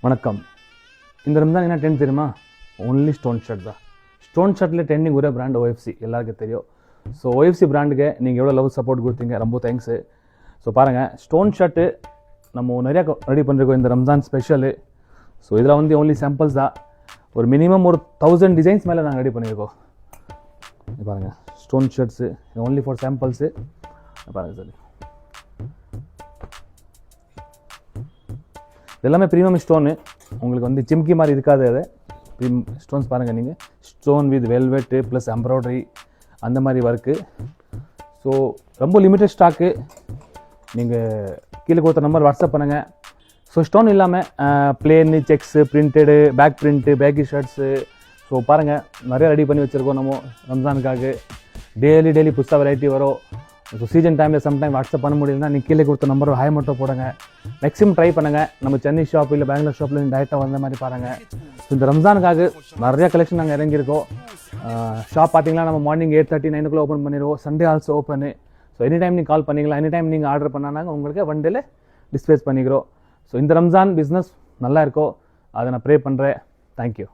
வணக்கம். இந்த ரம்ஜான் என்ன ட்ரெண்ட் தெரியுமா? ஒன்லி ஸ்டோன் ஷர்ட் தான். ஸ்டோன் ஷர்ட்டில் ட்ரெண்டிங் ஒரே பிராண்ட் OFC, எல்லாருக்கும் தெரியும். ஸோ OFC பிராண்டுக்கு நீங்கள் எவ்வளோ லவ் சப்போர்ட் கொடுத்தீங்க, ரொம்ப தேங்க்ஸு. ஸோ பாருங்கள், ஸ்டோன் ஷர்ட்டு நம்ம நிறையா ரெடி பண்ணிருக்கோம் இந்த ரம்ஜான் ஸ்பெஷலு. ஸோ இதில் வந்து ஓன்லி சாம்பிள்ஸ் தான். ஒரு மினிமம் ஒரு 1000 டிசைன்ஸ் மேலே நாங்கள் ரெடி பண்ணியிருக்கோம். பாருங்கள், stone shirts only for samples. பாருங்கள் சார், எல்லாமே ப்ரீமியம் ஸ்டோனு. உங்களுக்கு வந்து சிம்கி மாதிரி இருக்காது. அது ஸ்டோன்ஸ் பாருங்கள், நீங்கள் stone with velvet plus embroidery அந்த மாதிரி ஒர்க்கு. ஸோ ரொம்ப லிமிட்டட் ஸ்டாக்கு. நீங்கள் கீழே கொடுத்த நம்பர் வாட்ஸ்அப் பண்ணுங்கள். ஸோ ஸ்டோன் இல்லாமல் plain, checks, printed, back print, baggy shirts. So பாருங்கள், நிறைய ரெடி பண்ணி வச்சுருக்கோம் நம்ம ரம்ஜானுக்காக. டெய்லி புதுசாக வெரைட்டி வரும். ஸோ சீசன் டைமில் சம்டைம் வாட்ஸ்அப் பண்ண முடியலன்னா நீங்கள் கீழே கொடுத்த நம்பர் ஹாய் மட்டும் போடுங்க. மேக்ஸிமம் ட்ரை பண்ணுங்கள். நம்ம சென்னை ஷாப் இல்லை பெங்களூர் ஷாப்பில் நீங்கள் டேரெக்டாக வந்த மாதிரி பாருங்கள். ஸோ இந்த ரம்ஜானுக்காக நிறைய கலெக்ஷன் நாங்கள் இறங்கியிருக்கோம். ஷாப் பார்த்தீங்கன்னா நம்ம மார்னிங் 8:30, 9 o'clock ஓப்பன் பண்ணிடுவோம். Sunday also open. So any time நீங்கள் கால் பண்ணிக்கலாம். எனி டைம் நீங்கள் ஆர்டர் பண்ணாங்க உங்களுக்கு ஒன் டேல டிஸ்பேஸ் பண்ணிக்கிறோம். ஸோ இந்த ரம்ஜான் பிஸ்னஸ் நல்லா இருக்கோ, அதை நான் ப்ரே பண்ணுறேன். தேங்க்யூ.